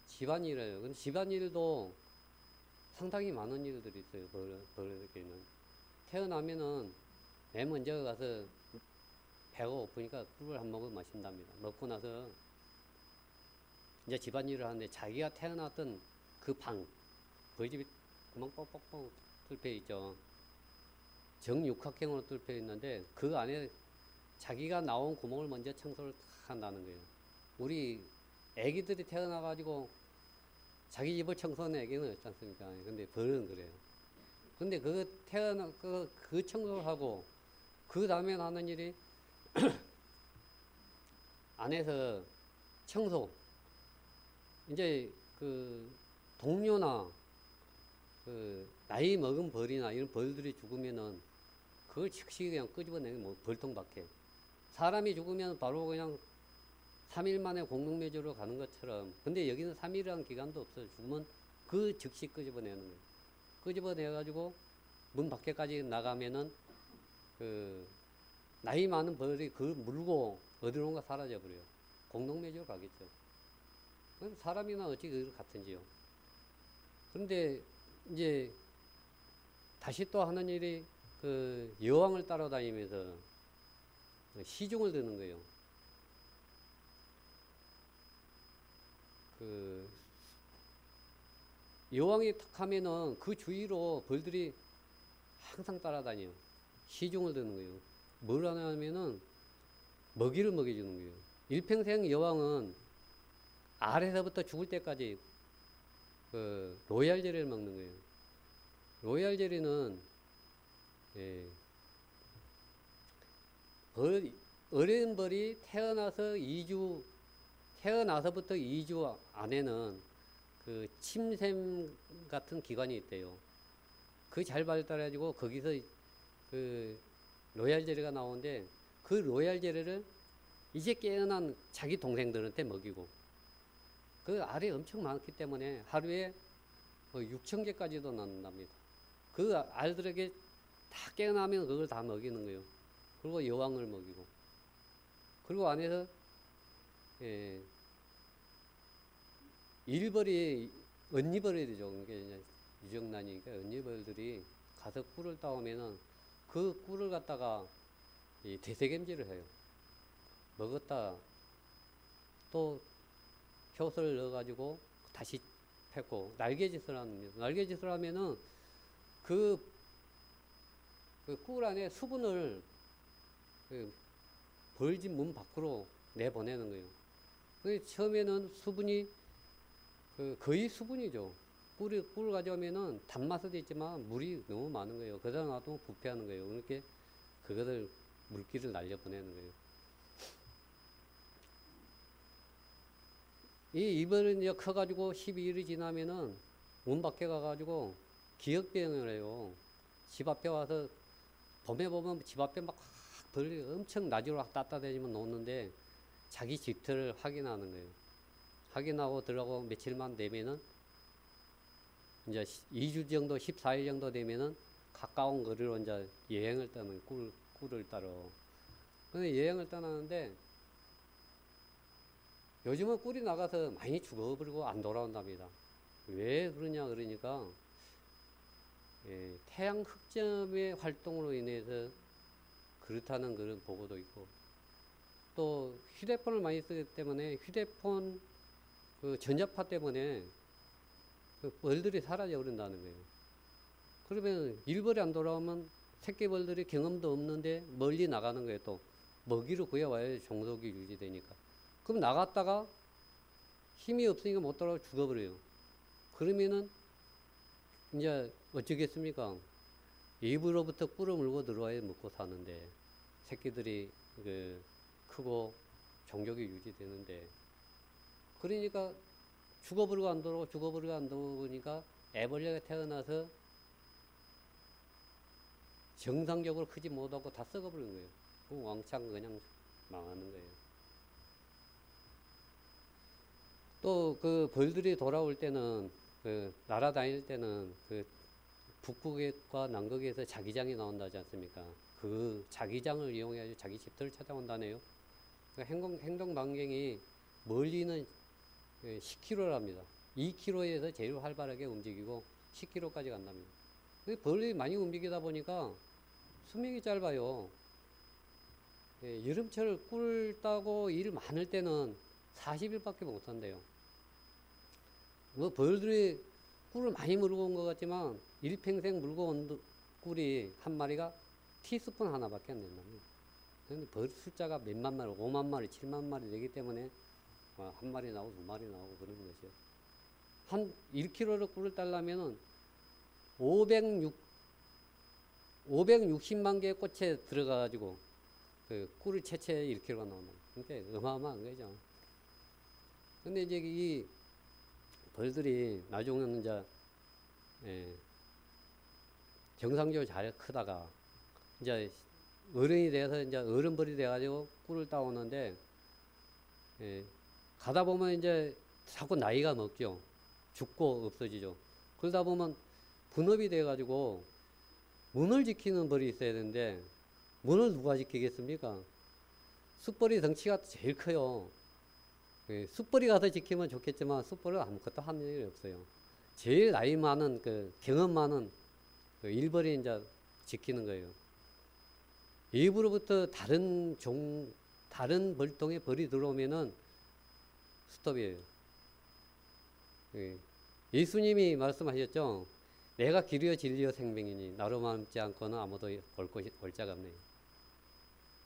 집안일을 해요. 근데 집안일도 상당히 많은 일들이 있어요. 벌에게는. 태어나면은 맨 먼저 가서 배가 고프니까 꿀을 한 모금 마신답니다. 먹고 나서 이제 집안일을 하는데 자기가 태어났던 그 방, 벌집이 구멍 뻑뻑뻑 뚫혀 있죠. 정육각형으로 뚫혀 있는데 그 안에 자기가 나온 구멍을 먼저 청소를 다 한다는 거예요. 우리 애기들이 태어나가지고 자기 집을 청소하는 애기는 없지 않습니까? 근데 벌은 그래요. 근데 그 청소를 하고 그 다음에 하는 일이 안에서 청소. 이제 그 동료나 그 나이 먹은 벌이나 이런 벌들이 죽으면은 그걸 즉시 그냥 끄집어내는 뭐 벌통 밖에. 사람이 죽으면 바로 그냥 3일 만에 공동묘지로 가는 것처럼. 근데 여기는 3일이라는 기간도 없어요. 죽으면 그 즉시 끄집어내는 거예요. 끄집어내가지고 문 밖에까지 나가면은 그 나이 많은 벌이 그걸 물고 어디론가 사라져버려요. 공동묘지로 가겠죠. 사람이나 어찌 그 같은지요. 그런데 이제 다시 또 하는 일이 그 여왕을 따라다니면서 시중을 드는 거예요. 그 여왕이 탁 하면은 그 주위로 벌들이 항상 따라다녀요. 시중을 드는 거예요. 뭘 하냐면은 먹이를 먹여주는 거예요. 일평생 여왕은 아래서부터 죽을 때까지 그 로얄 제리를 먹는 거예요. 로얄 제리는 어린 벌이 태어나서부터 2주 안에는 그 침샘 같은 기관이 있대요. 그 잘 발달해가지고 거기서 그 로얄 제리가 나오는데 그 로얄 제리를 이제 깨어난 자기 동생들한테 먹이고 그 알이 엄청 많기 때문에 하루에 6천 개까지도 낳는답니다. 그 알들에게 다 깨어나면 그걸 다 먹이는 거예요. 그리고 여왕을 먹이고, 그리고 안에서 일벌이, 언니벌이죠. 이게 이제 유정란이니까 언니벌들이 가서 꿀을 따오면은 그 꿀을 갖다가 이 되새김질을 해요. 먹었다 또 효소를 넣어가지고 다시 펴고 날개짓을 합니다. 날개짓을 하면은 그 꿀 안에 수분을 벌집 문 밖으로 내보내는 거예요. 처음에는 수분이 거의 수분이죠. 꿀을 가져오면은 단맛도 있지만 물이 너무 많은 거예요. 그러다 놔도 부패하는 거예요. 그렇게 그것을 물기를 날려보내는 거예요. 이 이벌은 이제 커가지고 12일이 지나면은 문 밖에 가가지고 기역병을 해요. 집 앞에 와서 봄에 보면 집 앞에 막 벌이 엄청 낮으로 따뜻해지면 놓는데 자기 집터를 확인하는 거예요. 확인하고 들어가고 며칠만 되면은 이제 2주 정도, 14일 정도 되면은 가까운 거리로 이제 여행을 떠는 꿀을 따러. 근데 여행을 떠나는데 요즘은 꿀이 나가서 많이 죽어버리고 안 돌아온답니다. 왜 그러냐 그러니까 태양 흑점의 활동으로 인해서 그렇다는 그런 보고도 있고, 또 휴대폰을 많이 쓰기 때문에 휴대폰 그 전자파 때문에 그 벌들이 사라져 버린다는 거예요. 그러면 일벌이 안 돌아오면 새끼벌들이 경험도 없는데 멀리 나가는 거예요. 또 먹이를 구해와야 종속이 유지되니까. 그럼 나갔다가 힘이 없으니까 못 돌아오고 죽어버려요. 그러면은 이제 어쩌겠습니까? 입으로부터 꿀을 물고 들어와야 먹고 사는데, 새끼들이 크고 종족이 유지되는데, 그러니까 죽어버리고 안 돌아오고 죽어버리고 안 돌아오니까 애벌레가 태어나서 정상적으로 크지 못하고 다 썩어버리는 거예요. 그럼 왕창 그냥 망하는 거예요. 또 그 벌들이 돌아올 때는, 날아다닐 때는 북극과 남극에서 자기장이 나온다지 않습니까? 그 자기장을 이용해 자기 집터를 찾아온다네요. 행동 반경이 멀리는 10km랍니다. 2km에서 제일 활발하게 움직이고 10km까지 간답니다. 벌이 많이 움직이다 보니까 수명이 짧아요. 여름철 꿀 따고 일 많을 때는 40일밖에 못 산대요. 뭐 벌들이 꿀을 많이 물고 온 것 같지만 일평생 물고 온 꿀이 한 마리가 티스푼 하나밖에 안 된답니다. 근데 벌 숫자가 몇만 마리, 5만 마리, 7만 마리 되기 때문에 한 마리 나오고 두 마리 나오고 그러는 것이요. 한 1kg를 꿀을 따려면은 560만 개의 꽃에 들어가가지고 꿀을 채채 1kg가 나온다. 그러니까 어마어마한 거죠. 근데 이제 이 벌들이 나중에는 이제 정상적으로 잘 크다가 이제 어른이 돼서 이제 어른벌이 돼가지고 꿀을 따오는데, 가다 보면 이제 자꾸 나이가 먹죠. 죽고 없어지죠. 그러다 보면 분업이 돼가지고 문을 지키는 벌이 있어야 되는데 문을 누가 지키겠습니까? 숫벌이 덩치가 제일 커요. 숫벌이 가서 지키면 좋겠지만 숫벌은 아무것도 하는 일이 없어요. 제일 나이 많은 경험 많은 일벌이 이제 지키는 거예요. 일부로부터 다른 벌통에 벌이 들어오면은 스톱이에요. 예수님이 말씀하셨죠. 내가 길이요 진리요 생명이니 나로 말지 않고는 아무도 올 자가 없네.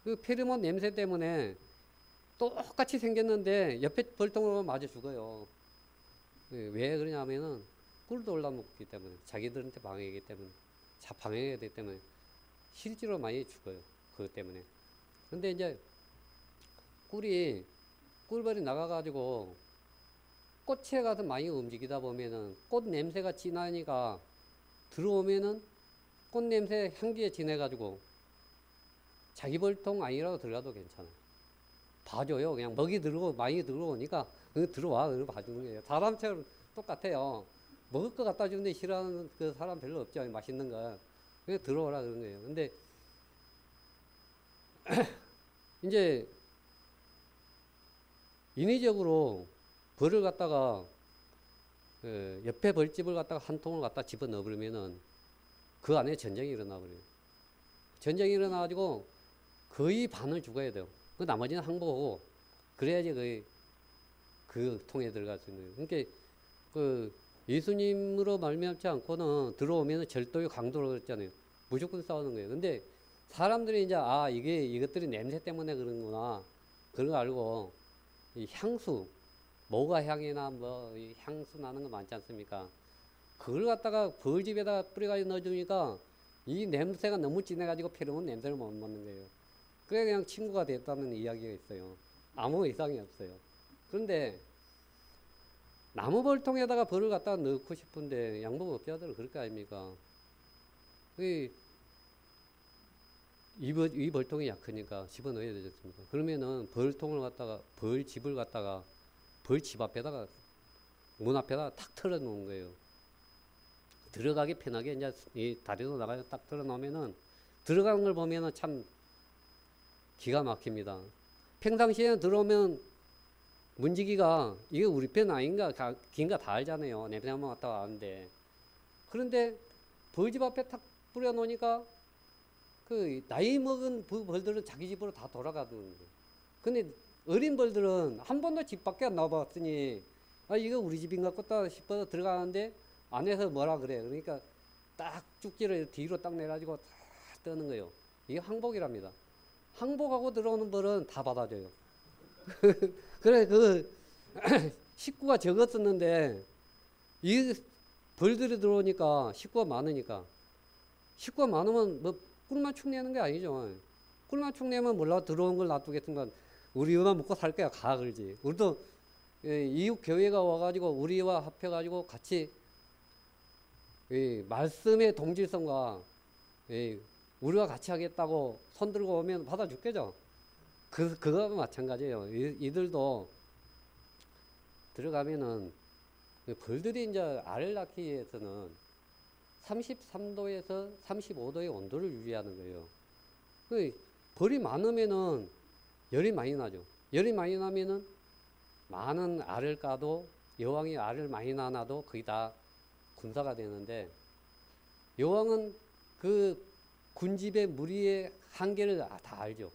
그 페르몬 냄새 때문에 똑같이 생겼는데 옆에 벌통으로 맞아 죽어요. 왜 그러냐면은 꿀도 올라먹기 때문에, 자기들한테 방해하기 때문에, 방해하기 때문에 실제로 많이 죽어요. 그것 때문에. 근데 이제 꿀벌이 나가가지고 꽃에 가서 많이 움직이다 보면은 꽃 냄새가 진하니까 들어오면은 꽃 냄새 향기에 진해가지고 자기 벌통 아니라도 들어가도 괜찮아요. 봐줘요. 그냥 먹이 많이 들어오니까 들어와. 그러고 봐주는 거예요. 사람처럼 똑같아요. 먹을 거 갖다 주는데 싫어하는 그 사람 별로 없죠. 맛있는 거. 그냥 들어오라 그런 거예요. 근데 이제 인위적으로 벌을 갖다가 옆에 벌집을 갖다가 한 통을 갖다 집어 넣어버리면은 그 안에 전쟁이 일어나 버려요. 전쟁이 일어나가지고 거의 반을 죽어야 돼요. 그 나머지는 항복하고 그래야지 거의 그 통에 들어갈 수 있는 거예요. 그러니까 그 예수님으로 말미암지 않고는 들어오면은 절도의 강도로 그랬잖아요. 무조건 싸우는 거예요. 근데 사람들이 이제 이것들이 냄새 때문에 그런구나 그런 거 알고 이 향수 모가 향이나 이 향수 나는 거 많지 않습니까? 그걸 갖다가 벌집에다 뿌려가지고 넣어주니까 이 냄새가 너무 진해가지고 페로몬 냄새를 못 맡는 거예요. 그래 그냥 친구가 됐다는 이야기가 있어요. 아무 이상이 없어요. 그런데 나무 벌통에다가 벌을 갖다가 넣고 싶은데 양봉업자들은 그럴 거 아닙니까? 이 벌통이 약하니까 집어넣어야 되지 않습니까? 그러면은 벌통을 갖다가 벌집을 갖다가 벌집 앞에다가 문 앞에다가 탁 털어 놓은 거예요. 들어가기 편하게 이제 이 다리도 나가서 딱 털어 놓으면은 들어가는 걸 보면은 참 기가 막힙니다. 평상시에는 들어오면 문지기가 이게 우리 편 아닌가 긴가 다 알잖아요. 냄새 한번 왔다 가는데 그런데 벌집 앞에 탁 뿌려 놓으니까 그 나이 먹은 벌들은 자기 집으로 다 돌아가더라고요. 근데 어린 벌들은 한 번도 집 밖에 안 나와봤으니 이거 우리 집인가 싶다 싶어서 들어가는데 안에서 뭐라 그래. 그러니까 딱 쭉지를 뒤로 딱 내가지고 다 떠는 거예요. 이게 항복이랍니다. 항복하고 들어오는 벌은 다 받아줘요. 그래 그 식구가 적었었는데 이 벌들이 들어오니까 식구가 많으니까 식구가 많으면 뭐 꿀만 축내는 게 아니죠. 꿀만 축내면 몰라 들어온 걸 놔두겠지만 우리만 먹고 살 거야 가 그러지. 우리도 이웃 교회가 와가지고 우리와 합해가지고 같이 말씀의 동질성과 우리와 같이 하겠다고 손 들고 오면 받아줄게죠. 그거와 마찬가지예요. 이들도 들어가면은 벌들이 이제 알을 낳기 위해서는 33도에서 35도의 온도를 유지하는 거예요. 벌이 많으면은 열이 많이 나죠. 열이 많이 나면은 많은 알을 까도 여왕이 알을 많이 낳아도 거의 다 군사가 되는데 여왕은 그 군집의 무리의 한계를 다 알죠.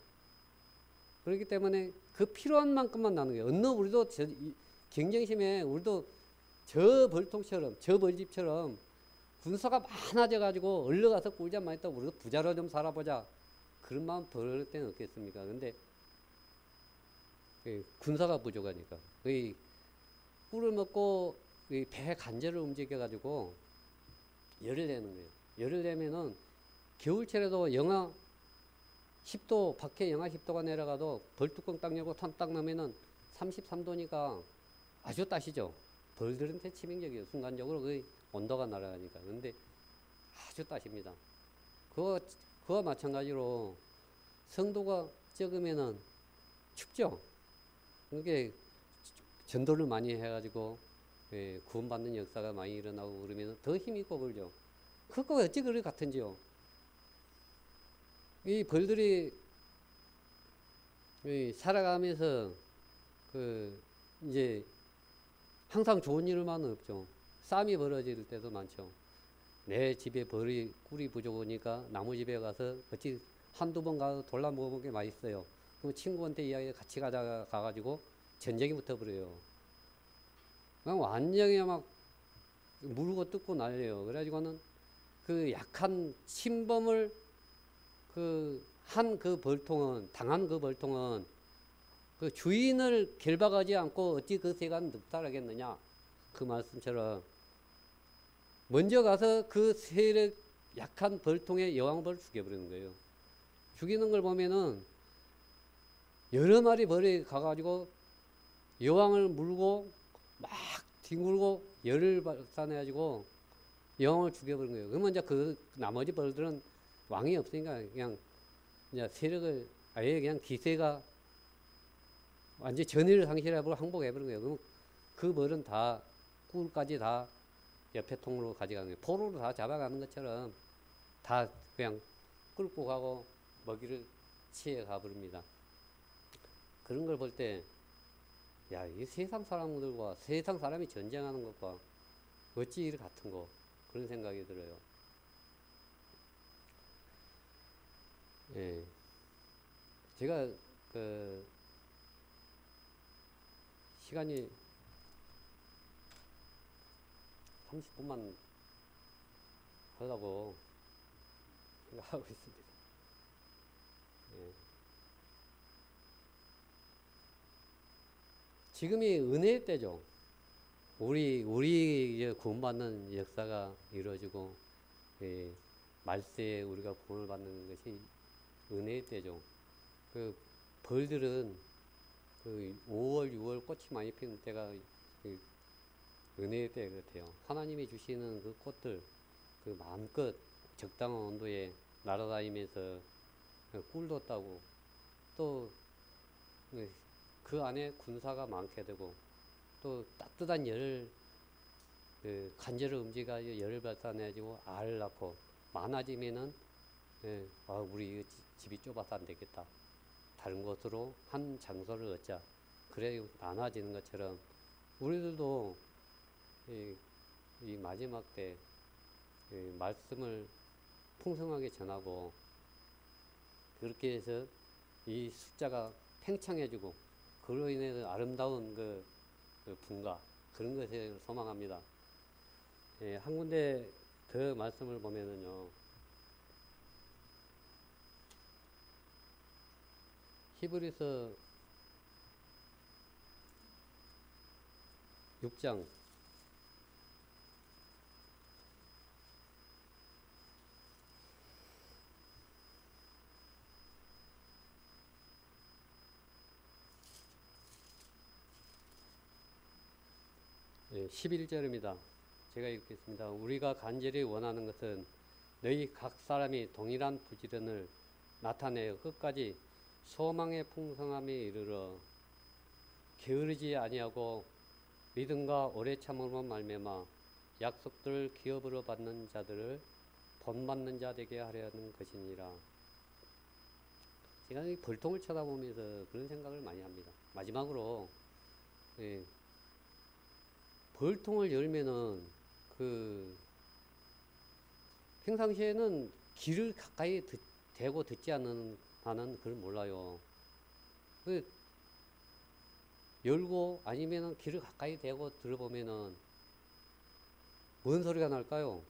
그렇기 때문에 그 필요한 만큼만 나는 거예요. 어느 우리도 경쟁심에 우리도 저 벌통처럼 저 벌집처럼 군사가 많아져 가지고 얼려가서 꿀잠 많이 있다고 우리도 부자로 좀 살아보자 그런 마음 들 때는 없겠습니까? 근데 군사가 부족하니까 꿀을 먹고 배 관절을 움직여 가지고 열을 내는 거예요. 열을 내면은 겨울철에도 영하 10도 밖에 영하 10도가 내려가도 벌뚜껑 딱 열고 탐 딱 넣으면은 33도니까 아주 따시죠. 벌들한테 치명적이에요. 순간적으로 그 온도가 날아가니까. 근데 아주 따십니다. 그와 마찬가지로 성도가 적으면은 춥죠. 그게 전도를 많이 해가지고 구원받는 역사가 많이 일어나고 그러면 더 힘있고 그러죠. 그거 어찌 그리 같은지요. 이 벌들이 살아가면서 이제 항상 좋은 일만 없죠. 싸움이 벌어질 때도 많죠. 내 집에 꿀이 부족하니까 나무 집에 가서 어찌 한두 번 가서 돌라 먹어본 게 맛있어요. 그럼 친구한테 이야기 같이 가가지고 전쟁이 붙어버려요. 그냥 완전히 막 물고 뜯고 난리예요. 그래가지고는 그 약한 침범을 당한 그 벌통은 그 주인을 결박하지 않고 어찌 그 새가 늑탈하겠느냐. 그 말씀처럼 먼저 가서 그 세력 약한 벌통의 여왕벌을 죽여버리는 거예요. 죽이는 걸 보면은 여러 마리 벌이 가가지고 여왕을 물고 막 뒹굴고 열을 발산해가지고 여왕을 죽여버린 거예요. 그러면 이제 그 나머지 벌들은 왕이 없으니까 그냥 이제 세력을 아예 그냥 기세가 완전히 전의를 상실해버리고 항복해버린 거예요. 그럼 그 벌은 다 꿀까지 다 옆에 통으로 가져가는 거예요. 포로로 다 잡아가는 것처럼 다 그냥 끌고 가고 먹이를 취해 가버립니다. 그런 걸 볼 때, 야, 이 세상 사람들과 세상 사람이 전쟁하는 것과 어찌 일 같은 거, 그런 생각이 들어요. 예. 제가 그 시간이 30분만 하려고 생각하고 있습니다. 예. 지금이 은혜의 때죠. 우리 구원받는 역사가 이루어지고, 예, 말세에 우리가 구원을 받는 것이 은혜의 때죠. 그 벌들은 그 5월, 6월 꽃이 많이 피는 때가 그 은혜의 때 같아요. 하나님이 주시는 그 꽃들, 그 마음껏 적당한 온도에 날아다니면서 꿀도 따고, 또 그 안에 군사가 많게 되고, 또 따뜻한 열을, 그 관절을 움직여 열을 발산해가지고 알을 낳고 많아지면은, 예, 아, 우리 집이 좁아서 안 되겠다. 다른 곳으로 한 장소를 얻자. 그래 나눠지는 것처럼 우리들도 이 마지막 때 말씀을 풍성하게 전하고, 그렇게 해서 이 숫자가 팽창해지고, 그로 인해서 아름다운 그 분가, 그런 것을 소망합니다. 예, 한 군데 더 말씀을 보면은요, 히브리서 6장 11절입니다. 제가 읽겠습니다. 우리가 간절히 원하는 것은 너희 각 사람이 동일한 부지런을 나타내어 끝까지 소망의 풍성함에 이르러 게으르지 아니하고 믿음과 오래 참음으로 말미암아 약속들을 기업으로 받는 자들을 본받는 자 되게 하려는 것이니라. 제가 이 벌통을 쳐다보면서 그런 생각을 많이 합니다. 마지막으로, 예, 벌통을 열면은 평상시에는 귀를 가까이 대고 듣지 않는 나는 그걸 몰라요. 열고 아니면은 귀를 가까이 대고 들어보면은 뭔 소리가 날까요?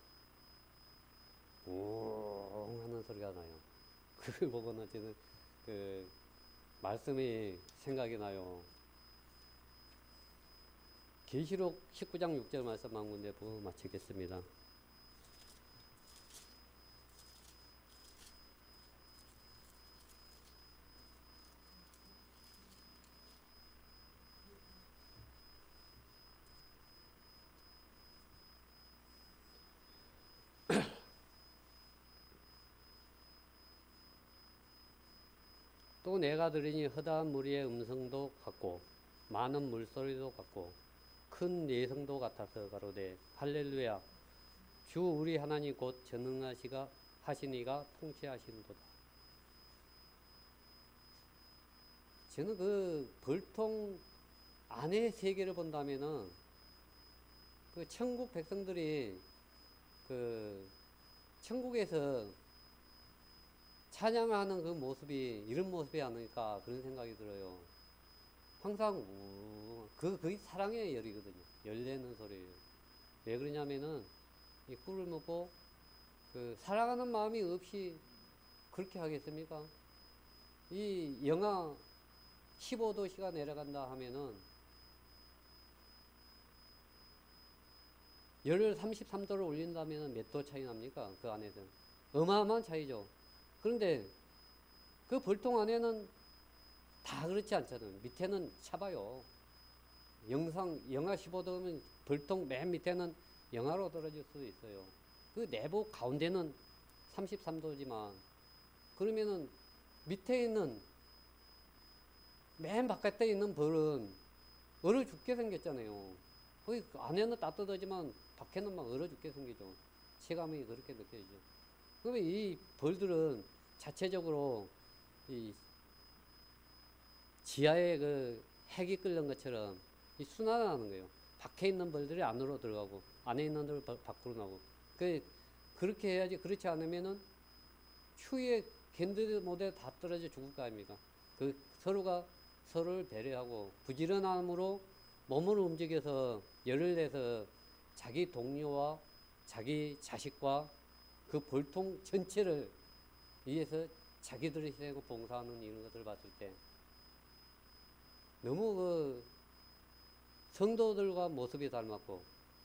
웅 하는 소리가 나요. 그걸 보고는 저는 그 말씀이 생각이 나요. 계시록 19장 6절 말씀 한 군데 보고 마치겠습니다. 또 내가 들으니 허다한 무리의 음성도 같고 많은 물소리도 같고 큰 예성도 같아서 가로되 할렐루야 주 우리 하나님 곧 전능하시가 하시니가 통치하신도다. 저는 그 벌통 안의 세계를 본다면은 그 천국 백성들이 그 천국에서 찬양하는 그 모습이 이런 모습이 아닐까 그런 생각이 들어요. 항상 그게 사랑의 열이거든요. 열내는 소리예요. 왜 그러냐면은 이 꿀을 먹고 그 사랑하는 마음이 없이 그렇게 하겠습니까? 이 영하 15도씨가 내려간다 하면은 열을 33도를 올린다면 몇 도 차이 납니까? 그 안에서 어마어마한 차이죠. 그런데 그 벌통 안에는 다 그렇지 않잖아요. 밑에는 차봐요. 영하 15도면 벌통 맨 밑에는 영하로 떨어질 수도 있어요. 그 내부 가운데는 33도지만 그러면은 밑에 있는 맨 바깥에 있는 벌은 얼어 죽게 생겼잖아요. 거기 안에는 따뜻하지만 밖에는 막 얼어 죽게 생기죠. 체감이 그렇게 느껴지죠. 그러면 이 벌들은 자체적으로 이 지하에 그 핵이 끓는 것처럼 이 순환하는 거예요. 밖에 있는 벌들이 안으로 들어가고 안에 있는 벌 밖으로 나오고. 그렇게 해야지. 그렇지 않으면은 추위에 견디지 못해 다 떨어져 죽을 거 아닙니까? 그 서로가 서로를 배려하고 부지런함으로 몸을 움직여서 열을 내서 자기 동료와 자기 자식과 그 벌통 전체를 위해서 자기들을 희생하고 봉사하는 이런 것들을 봤을 때 너무 그 성도들과 모습이 닮았고,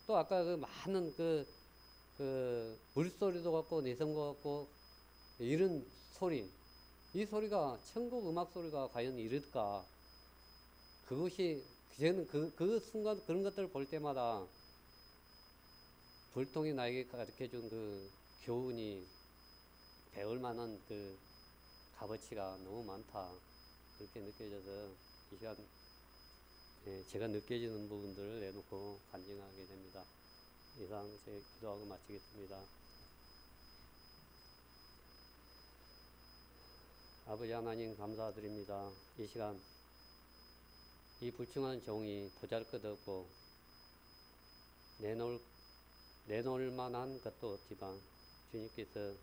또 아까 그 많은 그 물소리도 같고 내성도 같고 이런 소리, 이 소리가 천국 음악 소리가 과연 이럴까? 그것이 저는 그 순간 그런 것들을 볼 때마다 불통이 나에게 가르쳐준 그 교훈이 배울 만한 그 값어치가 너무 많다, 그렇게 느껴져서 이 시간 제가 느껴지는 부분들을 내놓고 간증하게 됩니다. 이상 제 기도하고 마치겠습니다. 아버지 하나님 감사드립니다. 이 시간 이 불충한 종이 보잘것없고 내놓을 만한 것도 없지만 주님께서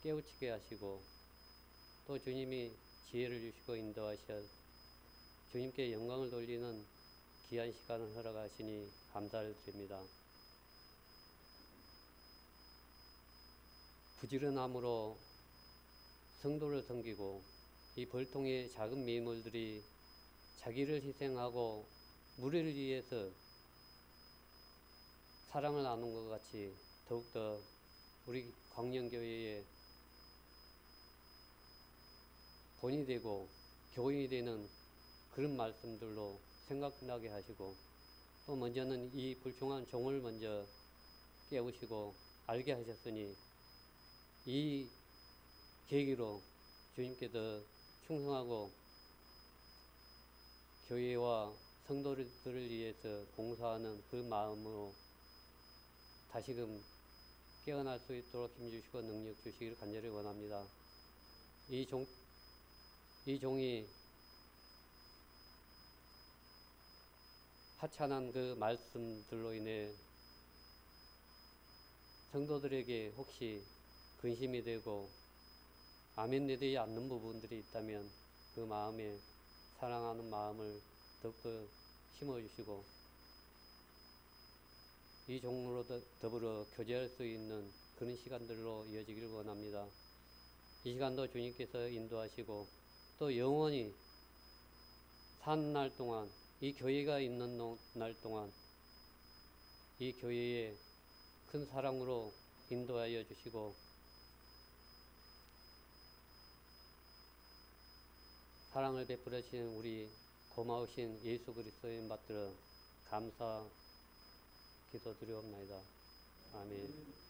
깨우치게 하시고 또 주님이 지혜를 주시고 인도하셔 주님께 영광을 돌리는 귀한 시간을 허락하시니 감사를 드립니다. 부지런함으로 성도를 섬기고 이 벌통의 작은 미물들이 자기를 희생하고 무리를 위해서 사랑을 나눈 것 같이 더욱더 우리 광명교회에 본이 되고 교인이 되는 그런 말씀들로 생각나게 하시고, 또 먼저는 이 불충한 종을 먼저 깨우시고 알게 하셨으니 이 계기로 주님께 더 충성하고 교회와 성도들을 위해서 봉사하는 그 마음으로 다시금 깨어날 수 있도록 힘주시고 능력 주시기를 간절히 원합니다. 이 종이 하찮은 그 말씀들로 인해 성도들에게 혹시 근심이 되고 아멘되지 않는 부분들이 있다면 그 마음에 사랑하는 마음을 더욱더 심어주시고 이 종으로 더불어 교제할 수 있는 그런 시간들로 이어지기를 원합니다. 이 시간도 주님께서 인도하시고 또 영원히 사는 날 동안, 이 교회가 있는 날 동안 이 교회에 큰 사랑으로 인도하여 주시고 사랑을 베풀어 주신 우리 고마우신 예수 그리스도의 받들어 감사 기도드리옵나이다. 아멘.